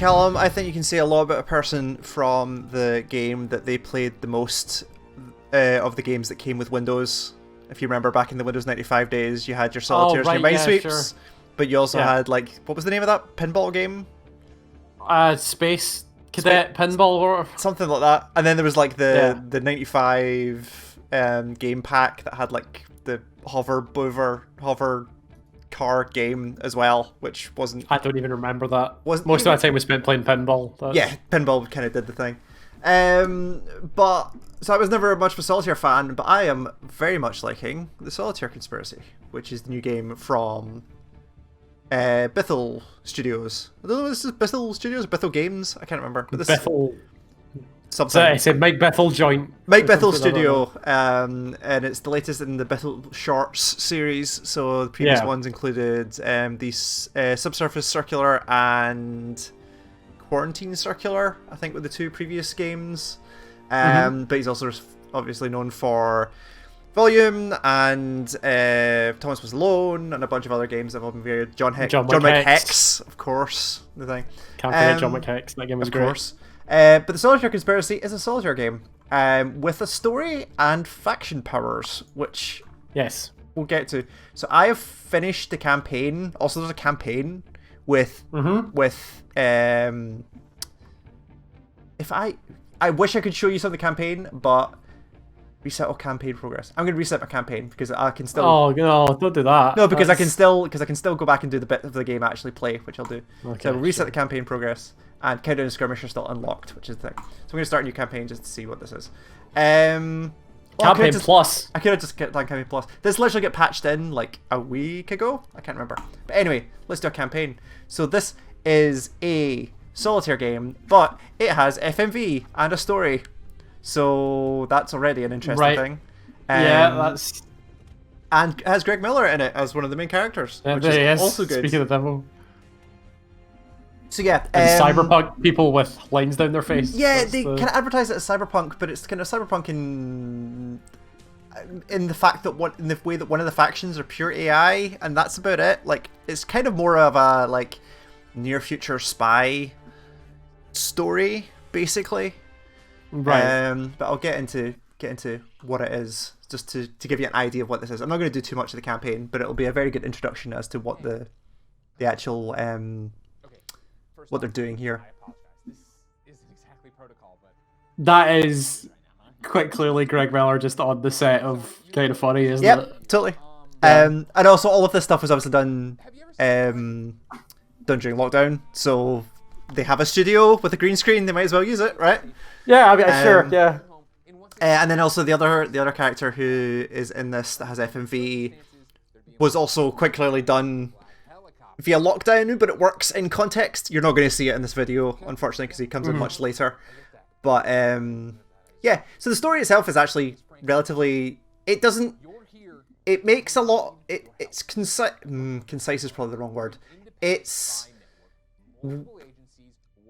Callum, I think you can say a lot about a person from the game that they played the most of the games that came with Windows. If you remember back in the Windows 95 days, you had your Solitaires and your Minesweeps, sure. but you also had, like, what was the name of that pinball game? Space Cadet Pinball or something like that. And then there was like the 95 game pack that had like the hover car game as well, which wasn't... I don't even remember that. Most of my time was spent playing pinball. Yeah, pinball kind of did the thing. But so I was never much of a Solitaire fan, but I am very much liking the Solitaire Conspiracy, which is the new game from Bithell Studios. I don't know if this is Bithell Studios or Bithell Games. I can't remember. But this Bithell. Something. So it's a Mike Bithell joint. Mike Bithell Studio, and it's the latest in the Bithell Shorts series. So the previous ones included these Subsurface Circular and Quarantine Circular, I think, were the two previous games. But he's also obviously known for Volume and Thomas Was Alone and a bunch of other games that have all been varied. John McHex, of course. The thing. Can't forget John McHex. That game was great. Of course. But the Solitaire Conspiracy is a Solitaire game with a story and faction powers, which we'll get to. So I have finished the campaign. Also, there's a campaign with if I wish I could show you some of the campaign, but reset all campaign progress. I'm going to reset my campaign because I can still... Oh, no, don't do that. No, because I can still go back and do the bit of the game I actually play, which I'll do. Okay, so we'll reset the campaign progress, and Countdown and Skirmish are still unlocked, which is the thing. So I'm going to start a new campaign just to see what this is. Campaign Plus. I could have just done Campaign Plus. This literally got patched in like a week ago. I can't remember. But anyway, let's do a campaign. So this is a Solitaire game, but it has FMV and a story. So that's already an interesting thing. That's... And it has Greg Miller in it as one of the main characters, which is also good. Speaking of the devil. So yeah, cyberpunk people with lines down their face. Yeah, they kind of advertise it as cyberpunk, but it's kind of cyberpunk in the fact that in the way that one of the factions are pure AI, and that's about it. Like, it's kind of more of a like near future spy story, basically. Right. But I'll get into what it is, just to give you an idea of what this is. I'm not going to do too much of the campaign, but it'll be a very good introduction as to what the actual what they're doing here. This isn't exactly protocol, but that is quite clearly Greg Miller just on the set of Kind of Funny, isn't it? Yep, totally. And also all of this stuff was obviously done during lockdown, so they have a studio with a green screen. They might as well use it, right? Yeah, I mean, sure, yeah. And then also the other character who is in this that has FMV was also quite clearly done via lockdown, but it works in context. You're not going to see it in this video, unfortunately, because he comes in much later. But yeah, so the story itself is actually relatively... It makes a lot... It's concise... concise is probably the wrong word.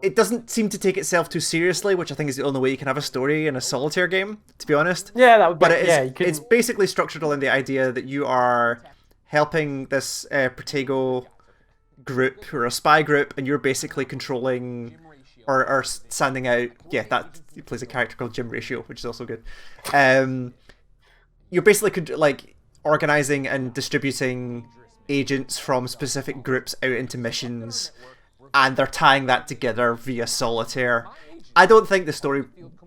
It doesn't seem to take itself too seriously, which I think is the only way you can have a story in a Solitaire game, to be honest. Yeah, that would be... But it's basically structured around the idea that you are helping this Protego group, who are a spy group, and you're basically controlling or sending out... Yeah, that he plays a character called Jim Ratio, which is also good. You're basically like organizing and distributing agents from specific groups out into missions, and they're tying that together via Solitaire. I don't think the story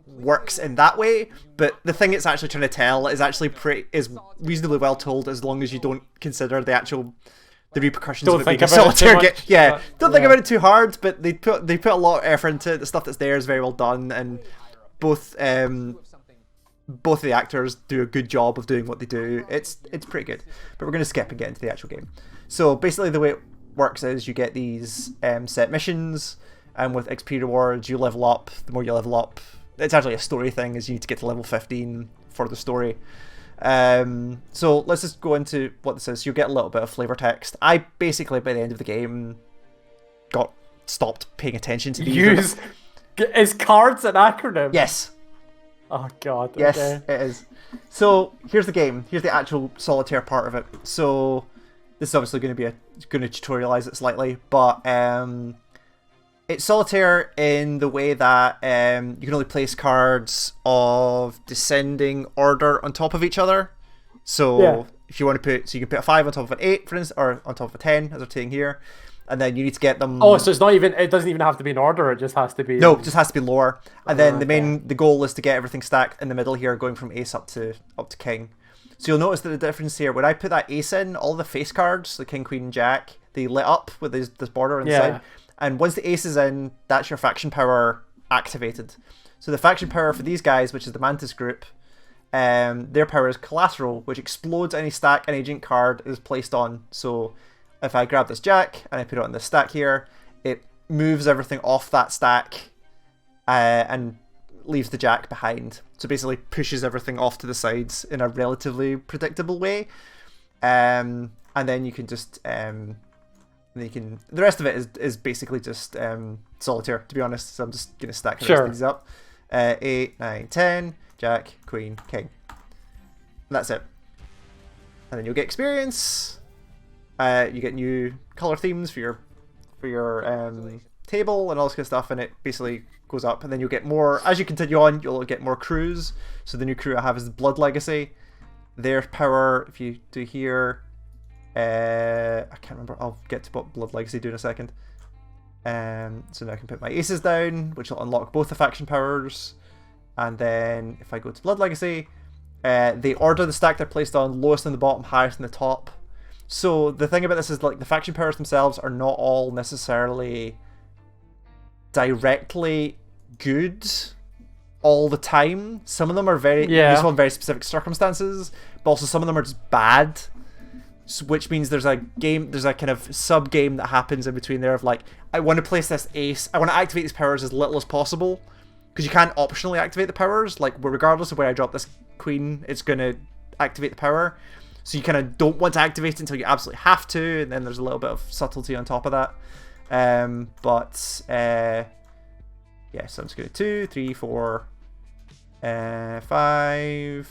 works in that way, but the thing it's actually trying to tell is actually is reasonably well told, as long as you don't consider the repercussions of it being a Solitaire game. Yeah, don't think about it too hard, but they put a lot of effort into it. The stuff that's there is very well done, and both of the actors do a good job of doing what they do. It's pretty good, but we're going to skip and get into the actual game. So basically the way it works is you get these set missions, and with XP rewards you level up. The more you level up, it's actually a story thing, is you need to get to level 15 for the story. So let's just go into what this is. You'll get a little bit of flavor text. I basically, by the end of the game, stopped paying attention to these. Is cards an acronym? Yes. Oh god. Yes, okay. It is. So here's the game. Here's the actual Solitaire part of it. So this is obviously going to tutorialize it slightly, but It's solitaire in the way that you can only place cards of descending order on top of each other. So if you want to put, so you can put a 5 on top of an 8, for instance, or on top of a 10, as we're saying here, and then you need to get them. Oh, so it's not even. It doesn't even have to be in order. It just has to be. No, it just has to be lower. And then the goal is to get everything stacked in the middle here, going from ace up to king. So you'll notice that the difference here, when I put that ace in, all the face cards, the king, queen, and jack, they lit up with this border on the side. And once the ace is in, that's your faction power activated. So the faction power for these guys, which is the Mantis group, their power is collateral, which explodes any stack an agent card is placed on. So if I grab this jack and I put it on this stack here, it moves everything off that stack and leaves the jack behind. So basically pushes everything off to the sides in a relatively predictable way. And then you can just... the rest of it is basically just solitaire, to be honest. So I'm just going to stack the rest of these up. 8, 9, 10, jack, queen, king. And that's it. And then you'll get experience. You get new color themes for your table and all this kind of stuff, and it basically goes up. And then you'll get more as you continue on. You'll get more crews. So the new crew I have is Blood Legacy. Their power, if you do here, I can't remember. I'll get to what Blood Legacy do in a second. So now I can put my aces down, which will unlock both the faction powers. And then if I go to Blood Legacy, they order the stack they're placed on, lowest on the bottom, highest on the top. So the thing about this is, like, the faction powers themselves are not all necessarily directly good all the time. Some of them are very useful in very specific circumstances, but also some of them are just bad. Which means there's a kind of sub game that happens in between there of, like, I want to place this ace, I want to activate these powers as little as possible, because you can't optionally activate the powers. Like, regardless of where I drop this queen, it's going to activate the power. So you kind of don't want to activate it until you absolutely have to, and then there's a little bit of subtlety on top of that. Yeah, so I'm just going to 2, 3, 4, 5.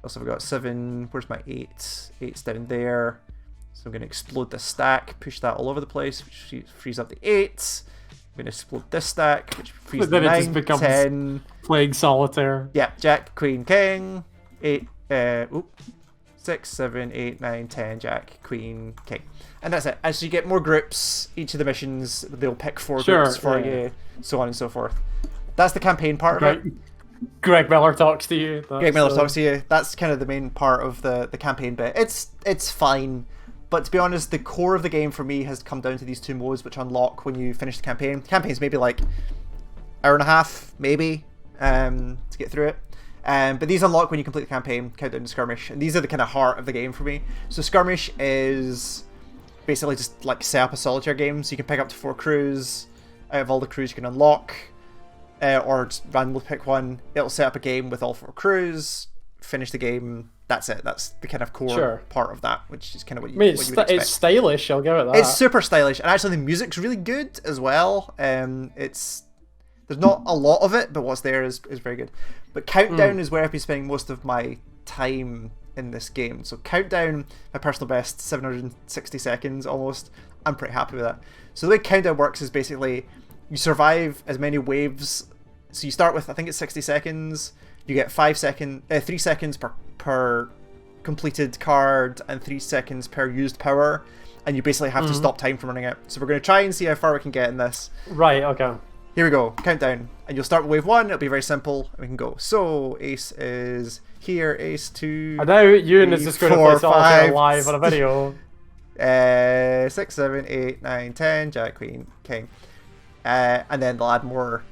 Also, I've got 7. Where's my 8? 8's down there. So I'm going to explode this stack, push that all over the place, which frees up the 8. I'm going to explode this stack, which frees the 9, it just becomes 10. Playing solitaire. Yeah, jack, queen, king. 8. 6, 7, 8, 9, 10, jack, queen, king. And that's it. As you get more groups, each of the missions, they'll pick 4 groups for you, so on and so forth. That's the campaign part of it. Greg Miller talks to you. Greg Miller talks to you. That's kind of the main part of the campaign bit. It's fine, but to be honest, the core of the game for me has come down to these 2 modes, which unlock when you finish the campaign. The campaign's maybe like hour and a half, maybe, to get through it. But these unlock when you complete the campaign, Countdown to Skirmish, and these are the kind of heart of the game for me. So Skirmish is basically just like set up a solitaire game, so you can pick up to 4 crews. Out of all the crews you can unlock, or just randomly pick one. It'll set up a game with all 4 crews, finish the game. That's it. That's the kind of core part of that, which is kind of what you, what you would expect. It's stylish, I'll give it that. It's super stylish, and actually the music's really good as well. There's not a lot of it, but what's there is very good. But Countdown is where I've been spending most of my time in this game. So Countdown, my personal best, 760 seconds almost. I'm pretty happy with that. So the way Countdown works is basically you survive as many waves. So you start with, I think it's 60 seconds. You get 3 seconds per completed card and 3 seconds per used power. And you basically have to stop time from running out. So we're going to try and see how far we can get in this. Right, okay. Here we go, countdown. And you'll start with wave 1, it'll be very simple, and we can go. So, ace is here, ace 2. I know Euan is just going to play solitaire live on a video. 6, 7, 8, 9, 10, jack, queen, king. And then they'll add more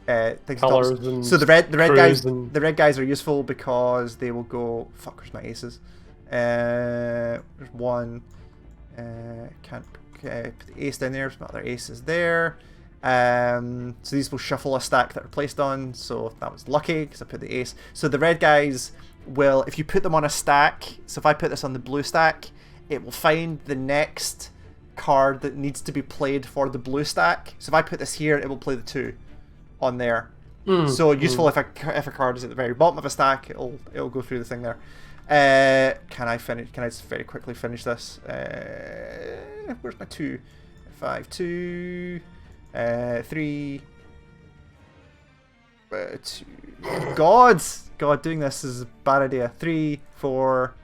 things. So the red guys are useful because they will go. Fuck, where's my aces? There's 1. Can't put the ace down there. There's no other aces there. So these will shuffle a stack that are placed on, so that was lucky because I put the ace. So the red guys will, if you put them on a stack, so if I put this on the blue stack, it will find the next card that needs to be played for the blue stack. So if I put this here, it will play the 2 on there. So useful if a card is at the very bottom of a stack, it'll go through the thing there. Can I just very quickly finish this? Where's my 2? 5, 2, 3. 2. God, doing this is a bad idea. 3, 4.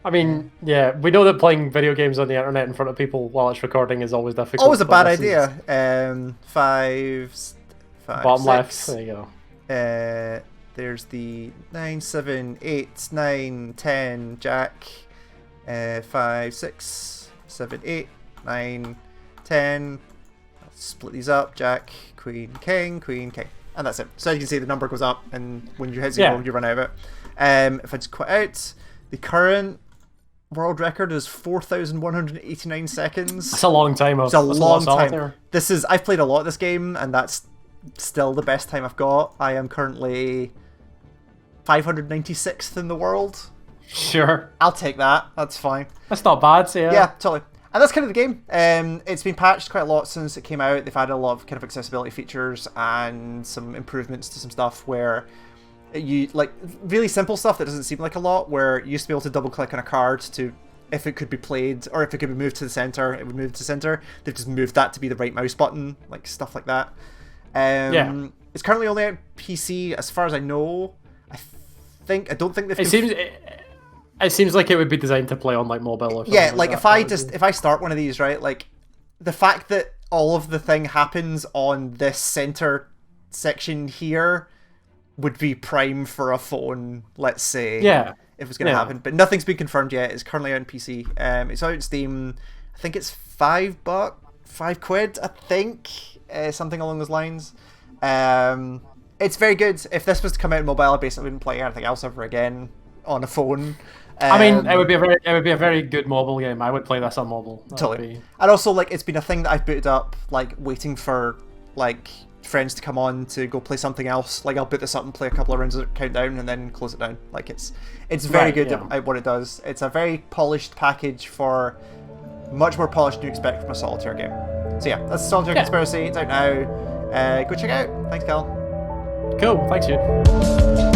I mean, yeah, we know that playing video games on the internet in front of people while it's recording is always difficult. Always a but bad this is idea. 5, 5, Bottom 6. left. There you go. There's the 9, 7, 8, 9, 10, Jack. 5, 6, 7, 8, 9, 10. I'll split these up. Jack, Queen, King, and that's it. So you can see the number goes up, and when you hit 0, you run out of it. If I just quit out, the current world record is 4,189 seconds. That's a long time. It's a long time. Solitaire. I've played a lot of this game, and that's still the best time I've got. I am currently 596th in the world. Sure. I'll take that. That's fine. That's not bad, so yeah. Yeah, totally. And that's kind of the game. It's been patched quite a lot since it came out. They've added a lot of kind of accessibility features and some improvements to some stuff where you, like, really simple stuff that doesn't seem like a lot, where you used to be able to double click on a card to, if it could be played, or if it could be moved to the center, it would move to center. They've just moved that to be the right mouse button, like stuff like that. Yeah. It's currently only on PC, as far as I know. I don't think they've... It seems like it would be designed to play on like mobile or something. Yeah, like if I start one of these, right, like the fact that all of the thing happens on this center section here would be prime for a phone, let's say. Yeah. If it's going to happen. But nothing's been confirmed yet. It's currently out on PC. It's out on Steam. I think it's £5, £5, I think. Something along those lines. It's very good. If this was to come out on mobile, I basically wouldn't play anything else ever again on a phone. I mean, it would be a very good mobile game. I would play this on mobile. Totally. And also, like, it's been a thing that I've booted up, like, waiting for, like, friends to come on to go play something else. Like, I'll boot this up and play a couple of rounds of Countdown and then close it down. Like, it's very good at what it does. It's a very polished package for much more polished than you expect from a Solitaire game. So yeah, that's Solitaire Conspiracy. It's out now. Go check it out. Thanks, Cal. Cool. Thanks, you.